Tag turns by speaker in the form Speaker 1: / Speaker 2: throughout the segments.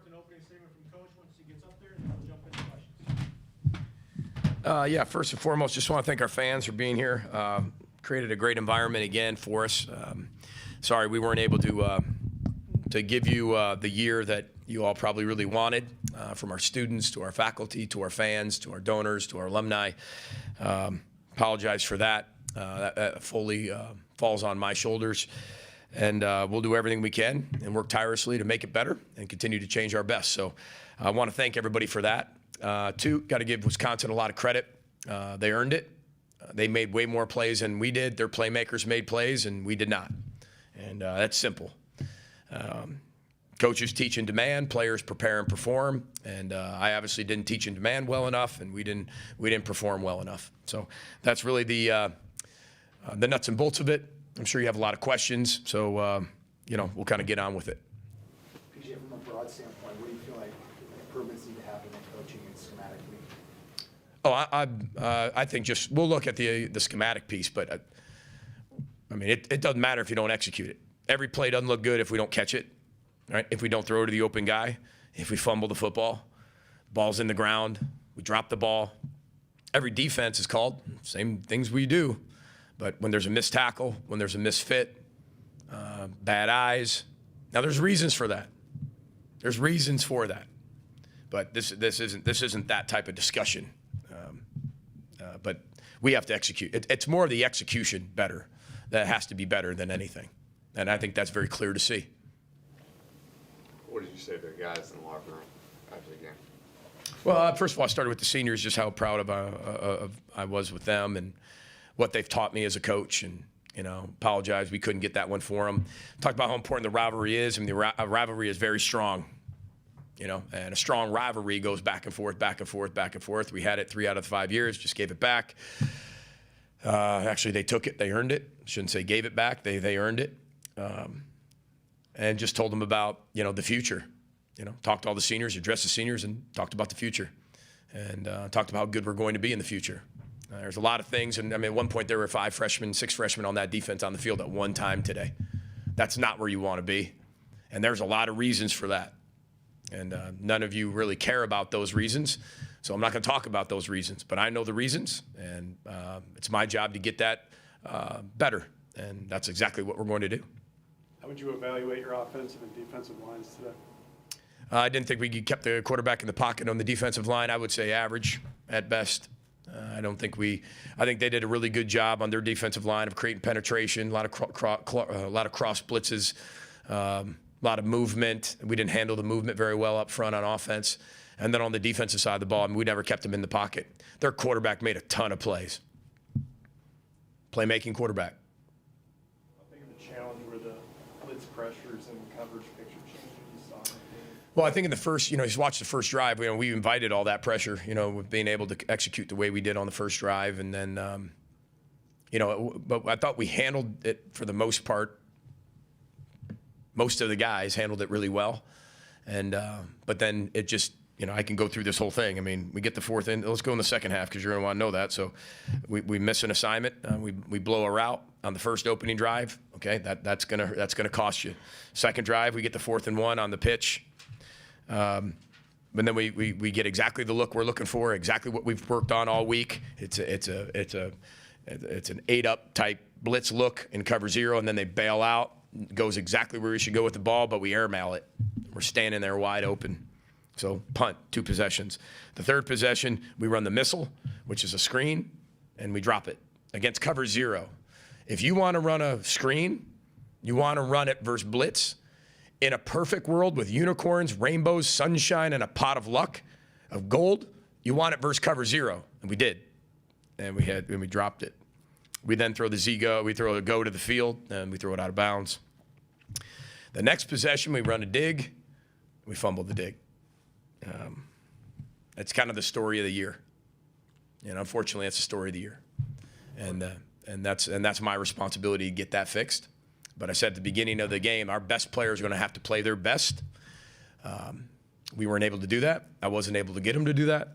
Speaker 1: an opening statement from Coach once he gets up there, and we'll jump into questions.
Speaker 2: Yeah, first and foremost, just want to thank our fans for being here. Created a great environment again for us. Sorry we weren't able to give you the year that you all probably really wanted, from our students to our faculty to our fans to our donors to our alumni. Apologize for that. That fully falls on my shoulders. And we'll do everything we can and work tirelessly to make it better and continue to change our best. So I want to thank everybody for that. Two, got to give Wisconsin a lot of credit. They earned it. They made way more plays than we did. Their playmakers made plays, and we did not. And that's simple. Coaches teach in demand, players prepare and perform. And I obviously didn't teach in demand well enough, and we didn't perform well enough. So that's really the nuts and bolts of it. I'm sure you have a lot of questions, so we'll kind of get on with it.
Speaker 3: PJ, from a broad standpoint, what do you feel like improvements need to happen in coaching and schematically?
Speaker 2: I think we'll look at the schematic piece, but it doesn't matter if you don't execute it. Every play doesn't look good if we don't catch it, right? If we don't throw it to the open guy, if we fumble the football, ball's in the ground, we drop the ball. Every defense is called, same things we do. But when there's a missed tackle, when there's a misfit, bad eyes, now there's reasons for that. There's reasons for that. But this isn't that type of discussion. But we have to execute. It's more of the execution better that has to be better than anything, and I think that's very clear to see.
Speaker 4: What did you say to the guys in the locker room after the game?
Speaker 2: Well, first of all, I started with the seniors, just how proud I was with them and what they've taught me as a coach, and apologize we couldn't get that one for them. Talked about how important the rivalry is, and the rivalry is very strong, and a strong rivalry goes back and forth, back and forth, back and forth. We had it 3 out of the 5 years, just gave it back. Actually, they took it, they earned it. Shouldn't say gave it back, they earned it, and just told them about the future. Talked to all the seniors, addressed the seniors, and talked about the future, and talked about how good we're going to be in the future. There's a lot of things, and at one point there were 5 freshmen, 6 freshmen on that defense on the field at one time today. That's not where you want to be, and there's a lot of reasons for that, and none of you really care about those reasons, so I'm not going to talk about those reasons, but I know the reasons, and it's my job to get that better, and that's exactly what we're going to do.
Speaker 5: How would you evaluate your offensive and defensive lines today?
Speaker 2: I didn't think we kept the quarterback in the pocket on the defensive line. I would say average at best. I think they did a really good job on their defensive line of creating penetration, a lot of cross blitzes, a lot of movement. We didn't handle the movement very well up front on offense. And then on the defensive side of the ball, we never kept them in the pocket. Their quarterback made a ton of plays. Playmaking quarterback.
Speaker 5: I think of the challenge where the blitz pressures and coverage picture changes you saw in the game.
Speaker 2: Well, I think in the first, just watch the first drive. We invited all that pressure, with being able to execute the way we did on the first drive, and then, but I thought we handled it for the most part. Most of the guys handled it really well, and but then it just, I can go through this whole thing. We get the fourth in. Let's go in the second half because you're going to want to know that. So we miss an assignment. We blow a route on the first opening drive. Okay, that's gonna cost you. Second drive, we get the 4th and 1 on the pitch. But then we get exactly the look we're looking for, exactly what we've worked on all week. It's an 8-up type blitz look in cover 0, and then they bail out. It goes exactly where we should go with the ball, but we airmail it. We're standing there wide open. So punt, 2 possessions. The third possession, we run the missile, which is a screen, and we drop it against cover 0. If you want to run a screen, you want to run it versus blitz. In a perfect world with unicorns, rainbows, sunshine, and a pot of luck, of gold, you want it versus cover 0, and we did, and we dropped it. We then throw the Z-go, we throw a go to the field, and we throw it out of bounds. The next possession, we run a dig, we fumble the dig. That's kind of the story of the year, and unfortunately, that's the story of the year, and that's my responsibility to get that fixed. But I said at the beginning of the game, our best players are going to have to play their best. We weren't able to do that. I wasn't able to get them to do that.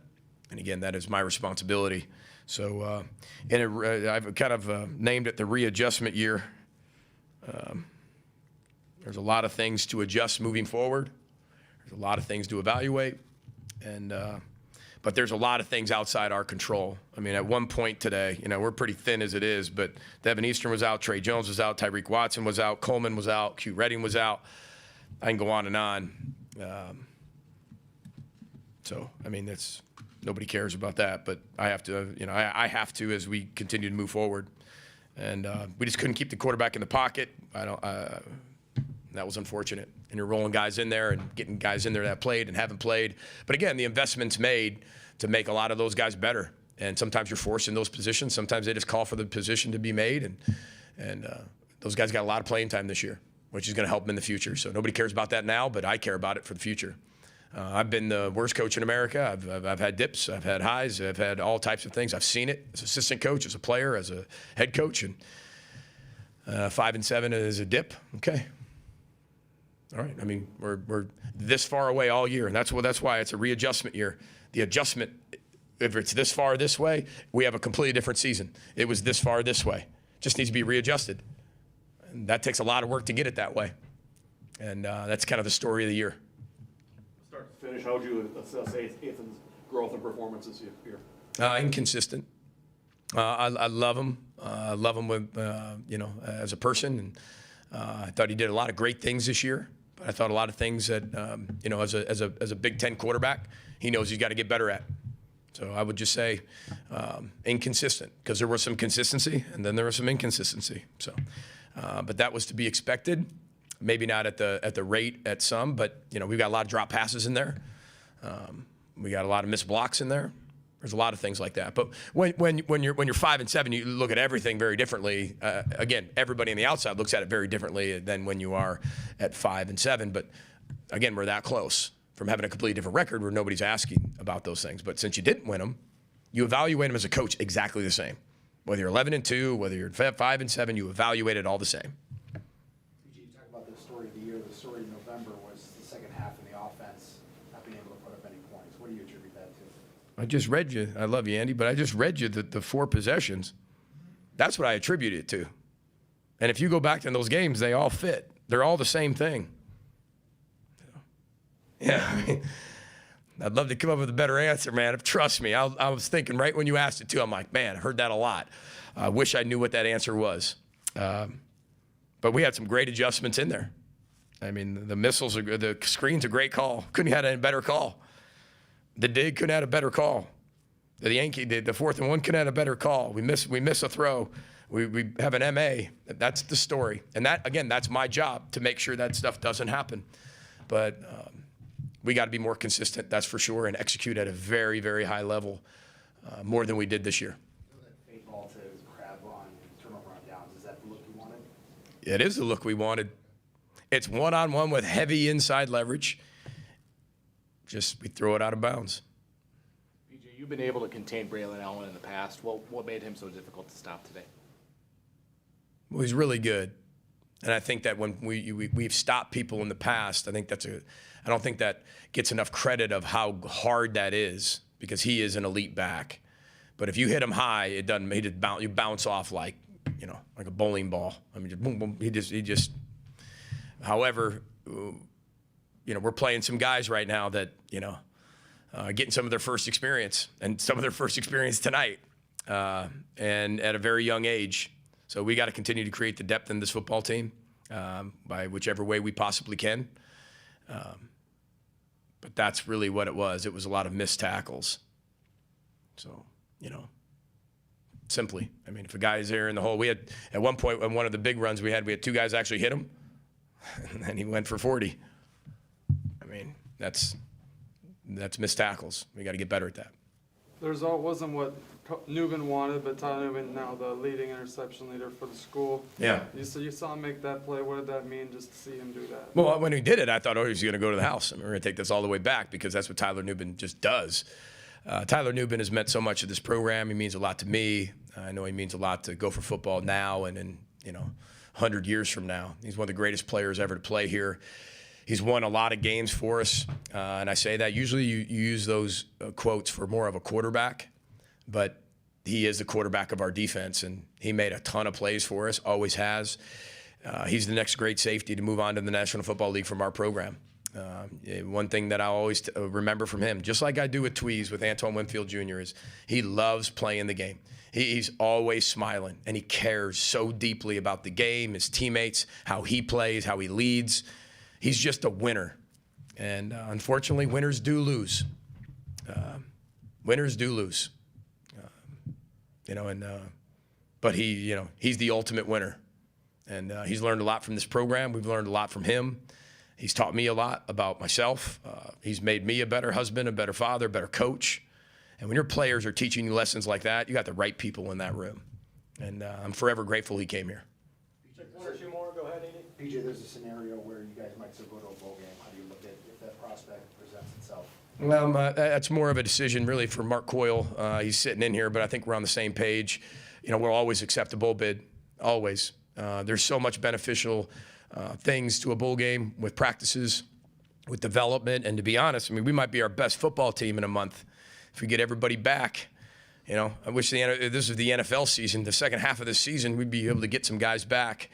Speaker 2: And again, that is my responsibility. So I've kind of named it the readjustment year. There's a lot of things to adjust moving forward. There's a lot of things to evaluate, and but there's a lot of things outside our control. I mean, at one point today, we're pretty thin as it is, but Devin Eastern was out, Trey Jones was out, Tyreek Watson was out, Coleman was out, Q Redding was out. I can go on and on. So, I mean, nobody cares about that, but I have to, I have to as we continue to move forward. And we just couldn't keep the quarterback in the pocket. That was unfortunate. And you're rolling guys in there and getting guys in there that played and haven't played. But again, the investment's made to make a lot of those guys better. And sometimes you're forced in those positions. Sometimes they just call for the position to be made. And those guys got a lot of playing time this year, which is going to help them in the future. So nobody cares about that now, but I care about it for the future. I've been the worst coach in America. I've had dips. I've had highs. I've had all types of things. I've seen it as assistant coach, as a player, as a head coach. And 5-7 is a dip. Okay. All right. I mean, we're this far away all year, and that's why it's a readjustment year. The adjustment, if it's this far this way, we have a completely different season. It was this far this way. Just needs to be readjusted. And that takes a lot of work to get it that way. And that's kind of the story of the year.
Speaker 6: Start to finish, how would you assess Ethan's growth and performance this year?
Speaker 2: Inconsistent. I love him. I love him with, as a person. And I thought he did a lot of great things this year. But I thought a lot of things that, as a Big Ten quarterback, he knows he's got to get better at. So I would just say inconsistent, because there was some consistency and then there was some inconsistency. So, but that was to be expected. Maybe not at the rate at some, but we've got a lot of drop passes in there. We got a lot of missed blocks in there. There's a lot of things like that. But when you're 5-7, you look at everything very differently. Again, everybody on the outside looks at it very differently than when you are at 5-7. But again, we're that close from having a completely different record where nobody's asking about those things. But since you didn't win them, you evaluate them as a coach exactly the same. Whether you're 11-2, whether you're 5-7, you evaluate it all the same.
Speaker 3: You talk about the story of the year. The story in November was the second half of the offense not being able to put up any points. What do you attribute that to?
Speaker 2: I just read you. I love you, Andy, but I just read you the 4 possessions. That's what I attribute it to. And if you go back to those games, they all fit. They're all the same thing. Yeah, I mean, I'd love to come up with a better answer, man. Trust me, I was thinking right when you asked it, too. I'm like, man, I heard that a lot. I wish I knew what that answer was. But we had some great adjustments in there. I mean, the screen's a great call. Couldn't have had a better call. The dig couldn't have had a better call. The 4th and 1 couldn't have had a better call. We miss a throw. We have an MA. That's the story. And that, again, that's my job, to make sure that stuff doesn't happen. But we got to be more consistent, that's for sure, and execute at a very, very high level, more than we did this year.
Speaker 3: That fade ball to crab on turnover on downs, is that the look you wanted?
Speaker 2: It is the look we wanted. It's one-on-one with heavy inside leverage. Just we throw it out of bounds.
Speaker 7: BJ, you've been able to contain Braylon Allen in the past. What made him so difficult to stop today?
Speaker 2: Well, he's really good. And I think that when we've stopped people in the past, I don't think that gets enough credit of how hard that is, because he is an elite back. But if you hit him high, you bounce off like a bowling ball. I mean, just boom, boom. He just. However, we're playing some guys right now that getting some of their first experience, and some of their first experience tonight, and at a very young age. So we got to continue to create the depth in this football team by whichever way we possibly can. But that's really what it was. It was a lot of missed tackles. So, simply. I mean, if a guy's there in the hole, we had, at one point, in one of the big runs we had 2 guys actually hit him, and then he went for 40. I mean, that's missed tackles. We got to get better at that.
Speaker 8: The result wasn't what Nubin wanted, but Tyler Nubin now the leading interception leader for the school.
Speaker 2: Yeah.
Speaker 8: You saw him make that play. What did that mean, just to see him do that?
Speaker 2: Well, when he did it, I thought, he was going to go to the house. I mean, we're going to take this all the way back, because that's what Tyler Nubin just does. Tyler Nubin has meant so much to this program. He means a lot to me. I know he means a lot to Gopher football now and in 100 years from now. He's one of the greatest players ever to play here. He's won a lot of games for us, and I say that. Usually you use those quotes for more of a quarterback, but he is the quarterback of our defense, and he made a ton of plays for us, always has. He's the next great safety to move on to the National Football League from our program. One thing that I always remember from him, just like I do with Tweez, with Antoine Winfield Jr., is he loves playing the game. He's always smiling, and he cares so deeply about the game, his teammates, how he plays, how he leads. He's just a winner. And unfortunately, winners do lose. Winners do lose. But he's the ultimate winner. And he's learned a lot from this program. We've learned a lot from him. He's taught me a lot about myself. He's made me a better husband, a better father, a better coach. And when your players are teaching you lessons like that, you got the right people in that room. And I'm forever grateful he came here.
Speaker 1: One or two more, go ahead, Andy.
Speaker 3: PJ, there's a scenario where you guys might still go to a bowl game. How do you look at if that prospect presents itself?
Speaker 2: Well, that's more of a decision really for Mark Coyle. He's sitting in here, but I think we're on the same page. We'll always accept a bowl bid, always. There's so much beneficial things to a bowl game with practices, with development, and to be honest, we might be our best football team in a month if we get everybody back. I wish this was the NFL season. The second half of this season, we'd be able to get some guys back.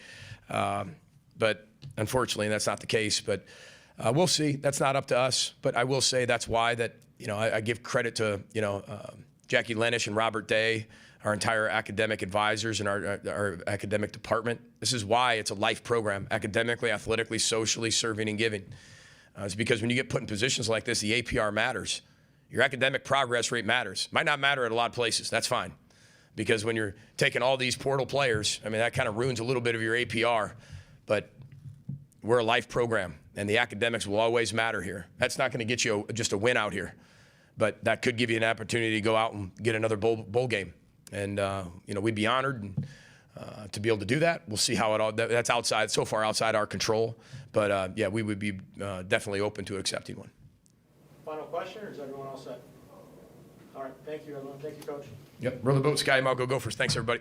Speaker 2: But unfortunately, that's not the case. But we'll see. That's not up to us. But I will say that's why I give credit to, Jackie Lenish and Robert Day, our entire academic advisors and our academic department. This is why it's a life program, academically, athletically, socially, serving and giving. It's because when you get put in positions like this, the APR matters. Your academic progress rate matters. Might not matter at a lot of places. That's fine. Because when you're taking all these portal players, that kind of ruins a little bit of your APR. But we're a life program, and the academics will always matter here. That's not going to get you just a win out here. But that could give you an opportunity to go out and get another bowl game. And, we'd be honored to be able to do that. We'll see how that's so far outside our control. But, we would be definitely open to accepting one.
Speaker 1: Final question, or is everyone all set? All right, thank you, everyone. Thank you, Coach.
Speaker 2: Yep, row the boat, Sky, Mal, go Gophers. Thanks, everybody.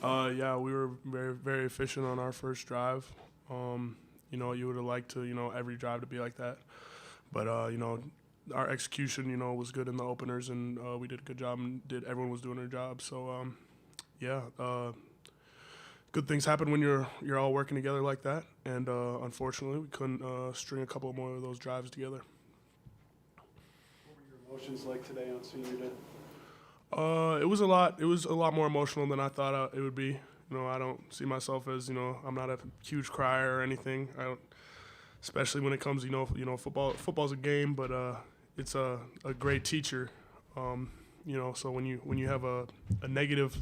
Speaker 9: Yeah, we were very, very efficient on our first drive. You know, you would have liked to, you know, every drive to be like that. But, you know, our execution, you know, was good in the openers, and we did a good job, and everyone was doing their job. So, yeah, good things happen when you're all working together like that. And unfortunately, we couldn't string a couple more of those drives together.
Speaker 5: What were your emotions like today on senior day?
Speaker 9: It was a lot. It was a lot more emotional than I thought it would be. You know, I don't see myself as, you know, I'm not a huge crier or anything. I don't, especially when it comes, you know, football. Football's a game, but it's a great teacher. You know, so when you have a negative,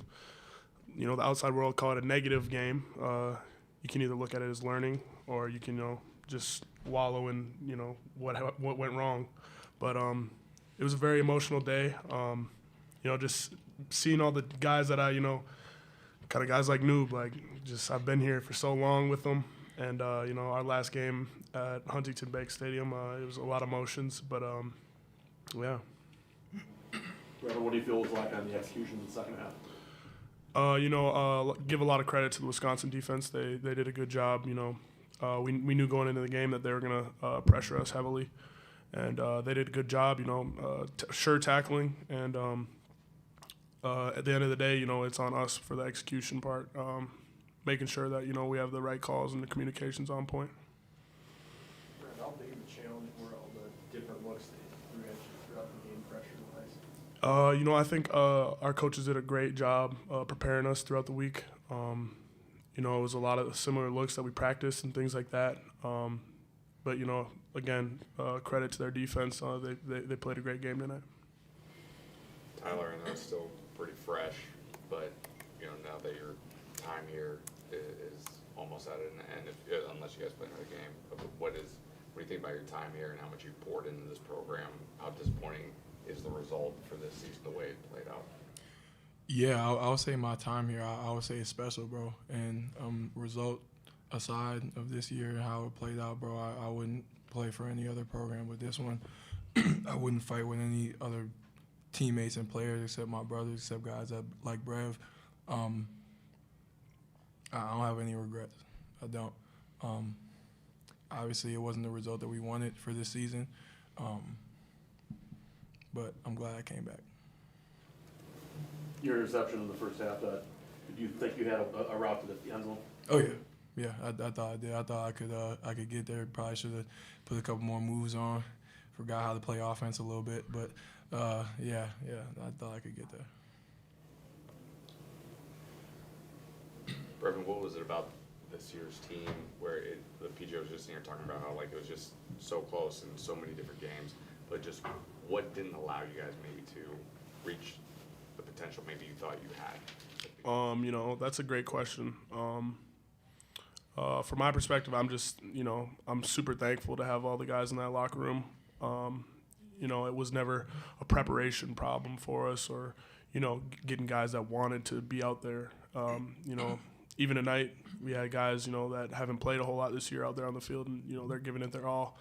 Speaker 9: you know, the outside world call it a negative game. You can either look at it as learning, or you can, you know, just wallow in, you know, what went wrong. But it was a very emotional day. You know, just seeing all the guys that I, you know, kind of guys like Noob, like just I've been here for so long with them. And, you know, our last game at Huntington Bank Stadium, it was a lot of emotions, but, yeah.
Speaker 6: Trevor, what do you feel was like on the execution in the second half?
Speaker 9: You know, give a lot of credit to the Wisconsin defense. They did a good job. You know, we knew going into the game that they were going to pressure us heavily. And they did a good job, you know, sure tackling. And at the end of the day, you know, it's on us for the execution part, making sure that, you know, we have the right calls and the communication's on point.
Speaker 5: Brad, how big of a challenge were all the different looks that you threw at you throughout the game pressure-wise?
Speaker 9: You know, I think our coaches did a great job preparing us throughout the week. You know, it was a lot of similar looks that we practiced and things like that. But, you know, again, credit to their defense. They played a great game tonight.
Speaker 4: Tyler, I know it's still pretty fresh, but you know now that your time here is almost at an end, unless you guys play another game. But what do you think about your time here and how much you poured into this program? How disappointing is the result for this season, the way it played out?
Speaker 10: Yeah, I would say my time here, I would say it's special, bro. And result aside of this year and how it played out, bro, I wouldn't play for any other program but this one. I wouldn't fight with any other teammates and players except my brothers, except guys that like Brev. I don't have any regrets. I don't. Obviously, it wasn't the result that we wanted for this season, but I'm glad I came back.
Speaker 6: Your interception in the first half, did you think you had a route to the end zone?
Speaker 10: Oh yeah, yeah. I thought I did. I thought I could get there. Probably should have put a couple more moves on. Forgot how to play offense a little bit, but yeah. I thought I could get there.
Speaker 4: Brevin, what was it about this year's team where the PJ was just sitting here talking about how like it was just so close in so many different games, but just what didn't allow you guys maybe to reach the potential maybe you thought you had?
Speaker 9: You know, that's a great question. From my perspective, I'm super thankful to have all the guys in that locker room. You know, it was never a preparation problem for us or, you know, getting guys that wanted to be out there. You know, even tonight we had guys, you know, that haven't played a whole lot this year out there on the field and, you know, they're giving it their all.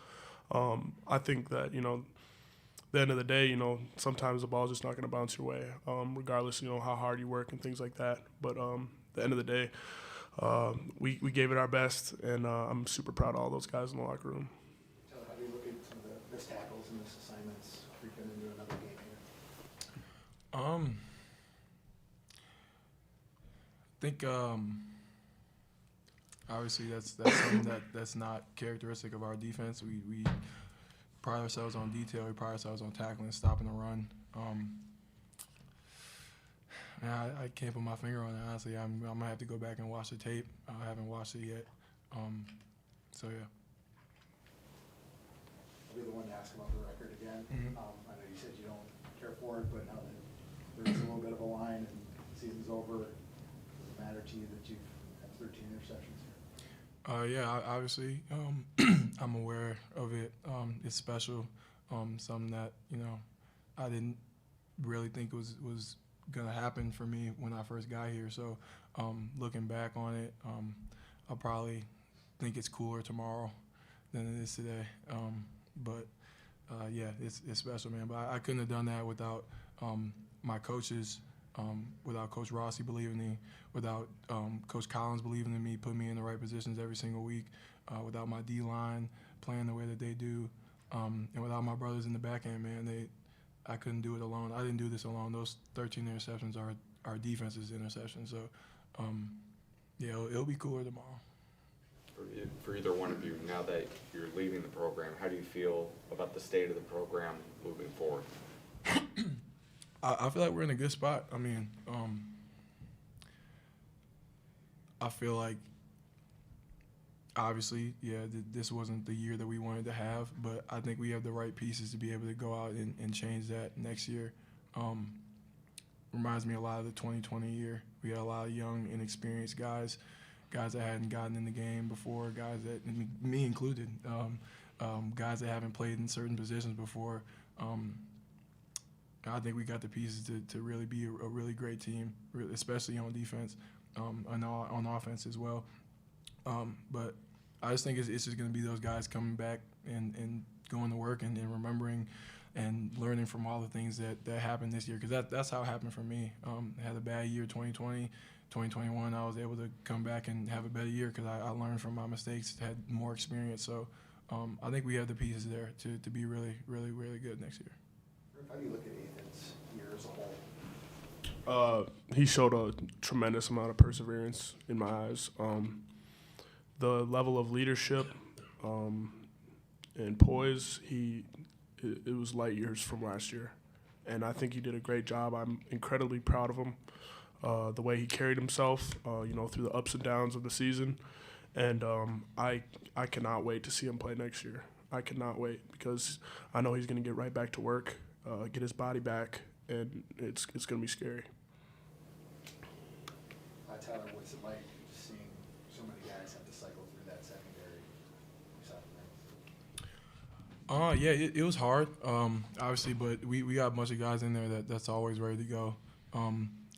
Speaker 9: I think that, you know, at the end of the day, you know, sometimes the ball's just not going to bounce your way, regardless, you know, how hard you work and things like that. But at the end of the day, we gave it our best, and I'm super proud of all those guys in the locker room.
Speaker 3: Tyler, how do you look at some of the missed tackles and missed assignments creeping into another game here?
Speaker 10: I think obviously that's something that's not characteristic of our defense. We pride ourselves on detail. We pride ourselves on tackling, stopping the run. I can't put my finger on it, honestly. I'm gonna have to go back and watch the tape. I haven't watched it yet. So yeah.
Speaker 3: I'll be the one to ask about the record again.
Speaker 10: Mhm.
Speaker 3: I know you said you don't care for it, but now that there's a little bit of a line and the season's over, does it matter to you that you've had 13 interceptions here?
Speaker 10: Yeah, obviously, I'm aware of it. It's special, something that, you know, I didn't really think was gonna happen for me when I first got here. So, looking back on it, I'll probably think it's cooler tomorrow than it is today. But yeah, it's special, man. But I couldn't have done that without my coaches without Coach Rossi believing in me, without Coach Collins believing in me, putting me in the right positions every single week, without my D-line playing the way that they do, and without my brothers in the back end, man, I couldn't do it alone. I didn't do this alone. Those 13 interceptions are our defense's interceptions. So, yeah, it'll be cooler tomorrow.
Speaker 4: For either one of you, now that you're leaving the program, how do you feel about the state of the program moving forward?
Speaker 10: I feel like we're in a good spot. I mean, I feel like obviously, yeah, this wasn't the year that we wanted to have, but I think we have the right pieces to be able to go out and change that next year. Reminds me a lot of the 2020 year. We had a lot of young, inexperienced guys that hadn't gotten in the game before, guys that, me included, guys that haven't played in certain positions before. I think we got the pieces to really be a really great team, especially on defense, and on offense as well. But I just think it's just going to be those guys coming back and going to work and remembering and learning from all the things that happened this year, because that's how it happened for me. I had a bad year 2020. 2021, I was able to come back and have a better year because I learned from my mistakes, had more experience. So I think we have the pieces there to be really, really, really good next year.
Speaker 3: How do you look at Ethan's year as a whole?
Speaker 9: He showed a tremendous amount of perseverance in my eyes. The level of leadership and poise, it was light years from last year. And I think he did a great job. I'm incredibly proud of him. The way he carried himself, through the ups and downs of the season. And I cannot wait to see him play next year. I cannot wait because I know he's going to get right back to work, get his body back, and it's going to be scary.
Speaker 3: Tyler, what's it like just seeing so many guys have to cycle through that secondary side of things?
Speaker 10: Yeah, it was hard, obviously, but we got a bunch of guys in there that's always ready to go.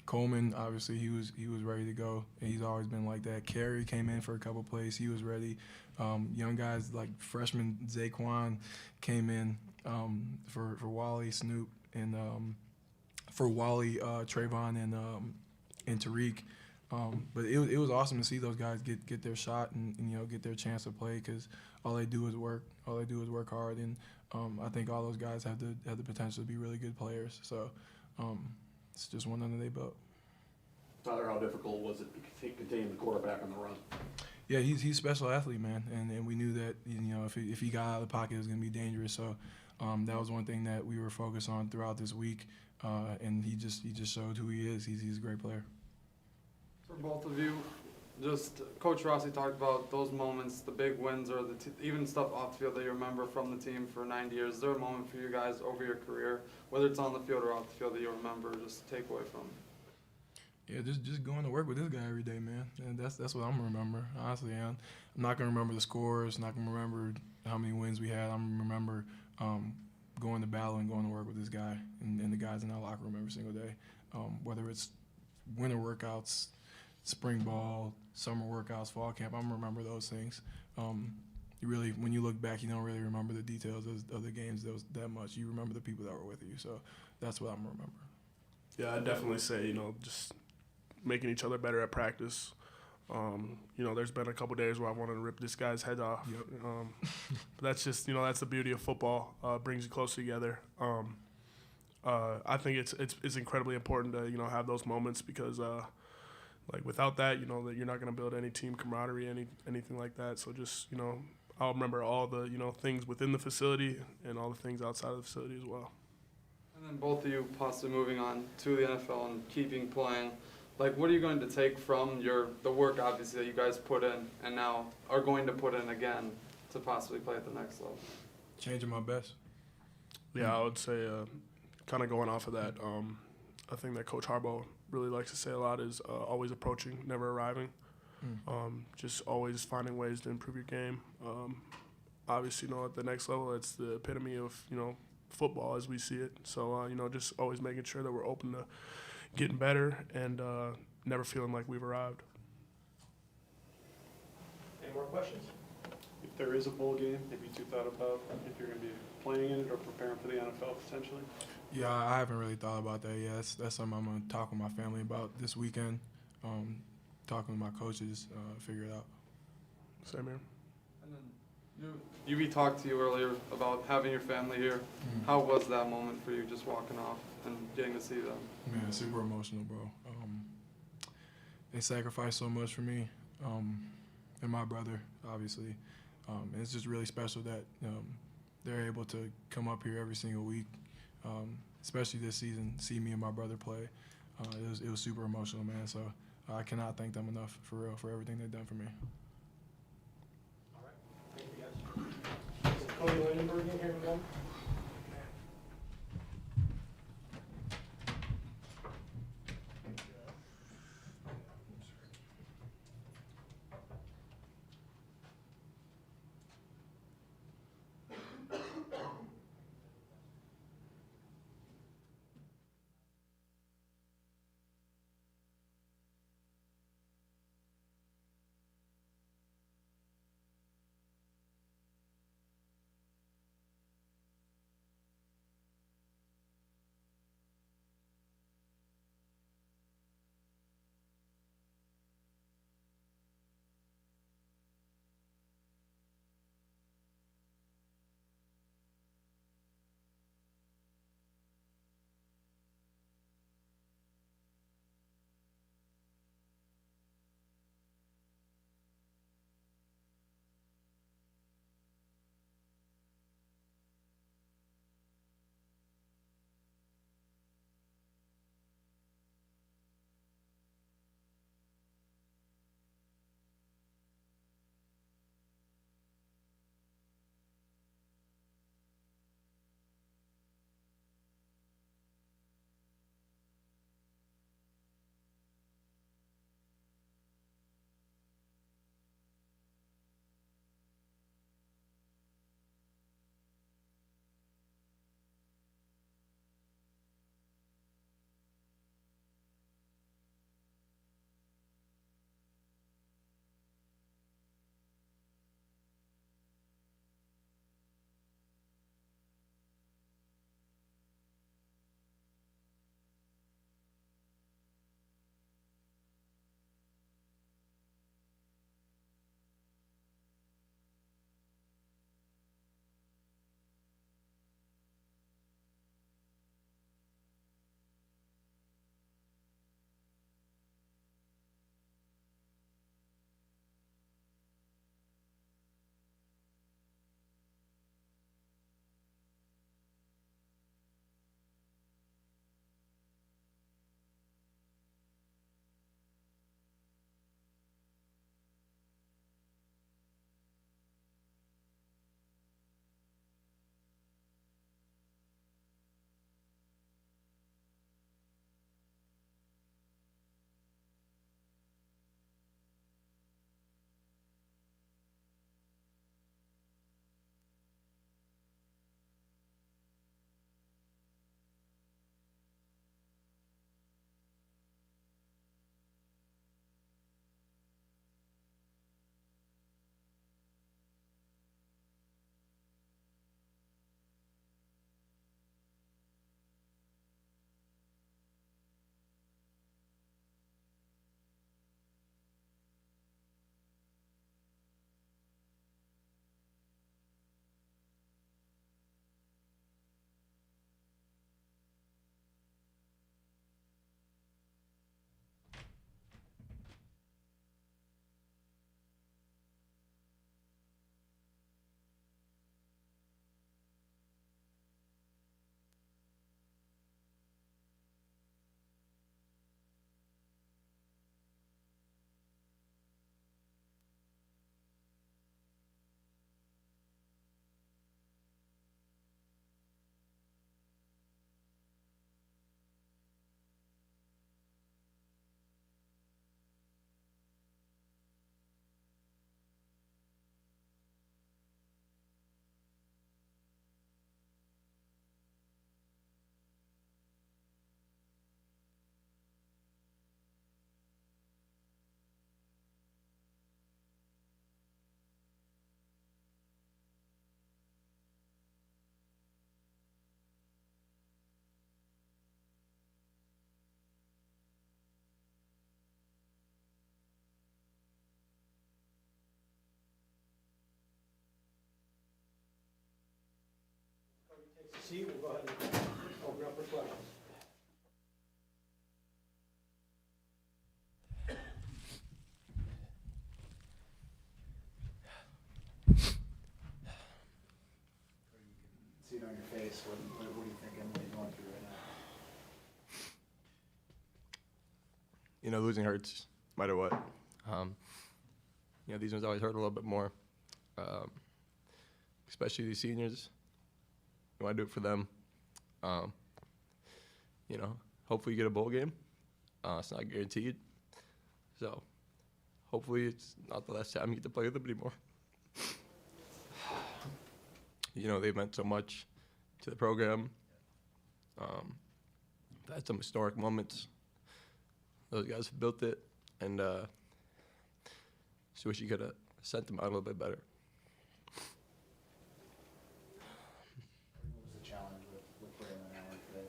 Speaker 10: Coleman, obviously, he was ready to go, and he's always been like that. Carey came in for a couple plays. He was ready. Young guys like freshman Zaquan came in for Wally, Snoop, and for Wally, Trayvon, and Tariq. But it was awesome to see those guys get their shot and get their chance to play because all they do is work. All they do is work hard, and I think all those guys have the potential to be really good players. So. It's just one under their belt.
Speaker 6: Tyler, how difficult was it to contain the quarterback on the run?
Speaker 10: Yeah, he's a special athlete, man, and we knew that if he got out of the pocket, it was going to be dangerous. So that was one thing that we were focused on throughout this week, and he just showed who he is. He's a great player.
Speaker 8: For both of you, just Coach Rossi talked about those moments, the big wins, or even stuff off the field that you remember from the team for 9 years. Is there a moment for you guys over your career, whether it's on the field or off the field, that you remember, just take away from?
Speaker 10: Yeah, just going to work with this guy every day, man. And that's what I'm gonna remember. Honestly, I'm not gonna remember the scores. Not gonna remember how many wins we had. I'm gonna remember going to battle and going to work with this guy and the guys in our locker room every single day. Whether it's winter workouts, spring ball, summer workouts, fall camp, I'm gonna remember those things. You really, when you look back, you don't really remember the details of the games that much. You remember the people that were with you. So that's what I'm gonna remember.
Speaker 9: Yeah, I'd definitely say, just making each other better at practice. There's been a couple days where I wanted to rip this guy's head off.
Speaker 10: Yep.
Speaker 9: But that's just, that's the beauty of football. Brings you close together. I think it's incredibly important to, have those moments because, without that, that you're not going to build any team camaraderie, anything like that. So just, I'll remember all the, things within the facility and all the things outside of the facility as well.
Speaker 8: And then both of you possibly moving on to the NFL and keeping playing. What are you going to take from the work, obviously, that you guys put in and now are going to put in again to possibly play at the next level?
Speaker 10: Changing my best.
Speaker 9: Yeah, I would say kind of going off of that, a thing that Coach Harbaugh really likes to say a lot is always approaching, never arriving. Just always finding ways to improve your game. Obviously, at the next level, it's the epitome of, football as we see it. So, just always making sure that we're open to getting better and never feeling like we've arrived.
Speaker 1: Any more questions?
Speaker 6: If there is a bowl game, have you two thought about if you're going to be playing in it or preparing for the NFL potentially?
Speaker 10: Yeah, I haven't really thought about that yet. That's something I'm gonna talk with my family about this weekend. Talking with my coaches, figure it out.
Speaker 9: Same here.
Speaker 8: And then we talked to you earlier about having your family here. How was that moment for you, just walking off and getting to see them?
Speaker 10: Man, super emotional, bro. They sacrificed so much for me, and my brother, obviously. And it's just really special that they're able to come up here every single week, especially this season, see me and my brother play. It was super emotional, man. So I cannot thank them enough, for real, for everything they've done for me.
Speaker 1: All right, thank you guys. Is Cody Lindenberg in here again? seat, we'll go ahead and open up for questions.
Speaker 3: See it on your face, what do you think Emily's going through right now?
Speaker 11: You know, losing hurts no matter what. You know, these ones always hurt a little bit more, especially these seniors. You want to do it for them. You know, hopefully you get a bowl game. It's not guaranteed. So hopefully it's not the last time you get to play with them anymore. You know, they've meant so much to the program. They've had some historic moments. Those guys have built it, and just wish you could have sent them out a little bit better.
Speaker 3: What was the challenge with Braylon Allen today?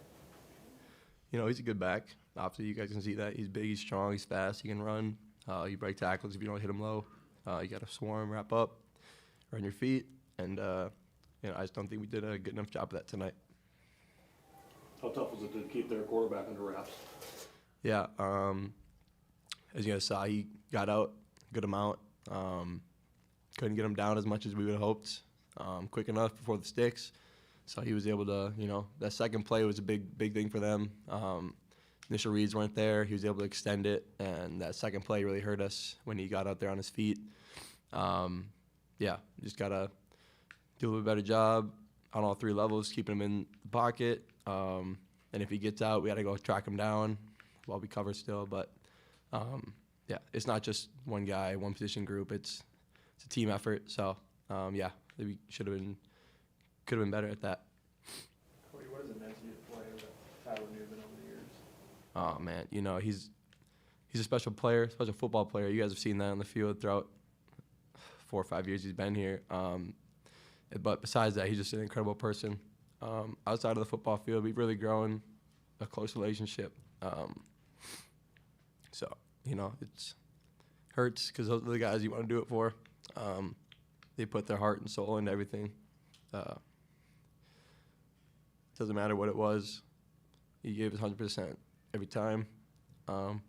Speaker 11: You know, he's a good back. Obviously, you guys can see that. He's big, he's strong, he's fast, he can run. You break tackles if you don't hit him low. You got to swarm, wrap up, run your feet, and you know, I just don't think we did a good enough job of that tonight.
Speaker 6: How tough was it to keep their quarterback under wraps?
Speaker 11: Yeah, as you guys saw, he got out a good amount. Couldn't get him down as much as we would have hoped quick enough before the sticks. So he was able to, you know, that second play was a big thing for them. Initial reads weren't there. He was able to extend it, and that second play really hurt us when he got out there on his feet. Yeah, just got to do a little bit better job on all three levels, keeping him in the pocket. And if he gets out, we got to go track him down while we cover still. But, yeah, it's not just one guy, one position group. It's a team effort. So, yeah, we could have been better at that.
Speaker 5: Cody, what has it meant to you to play with Tyler Nubin over the years?
Speaker 11: Oh, man, you know, he's a special player, special football player. You guys have seen that on the field throughout 4 or 5 years he's been here. But besides that, he's just an incredible person. Outside of the football field, we've really grown a close relationship. So, you know, it hurts because those are the guys you want to do it for. They put their heart and soul into everything. Doesn't matter what it was. He gave his 100% every time. So,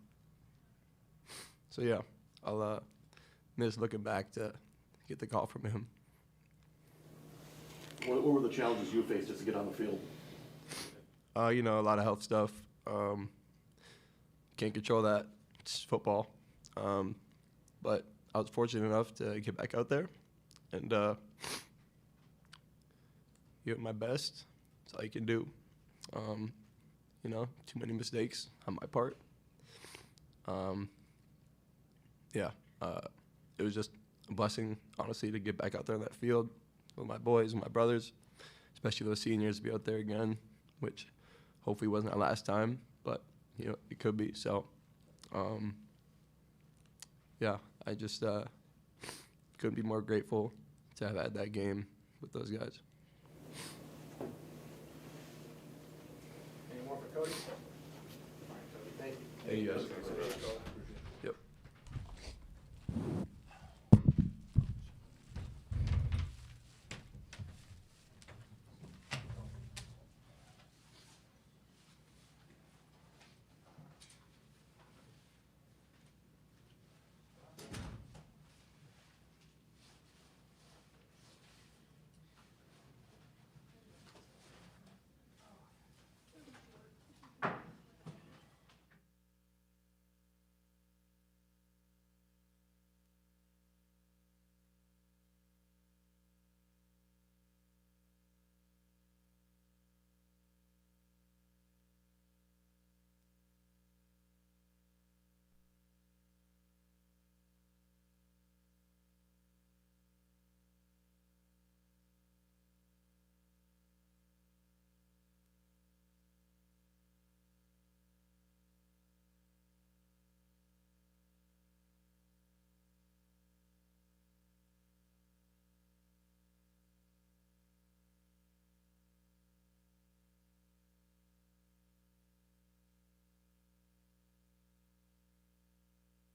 Speaker 11: yeah, I'll miss looking back to get the call from him.
Speaker 6: What were the challenges you faced just to get on the field?
Speaker 11: You know, a lot of health stuff. Can't control that. It's football. But I was fortunate enough to get back out there and give it my best. That's all you can do. You know, too many mistakes on my part. Yeah, it was just a blessing, honestly, to get back out there on that field with my boys and my brothers, especially those seniors, to be out there again, which hopefully wasn't our last time, but, you know, it could be. So, yeah, I just couldn't be more grateful to have had that game with those guys.
Speaker 1: Any more for Cody? All right, Cody, thank you.
Speaker 11: Thank you guys.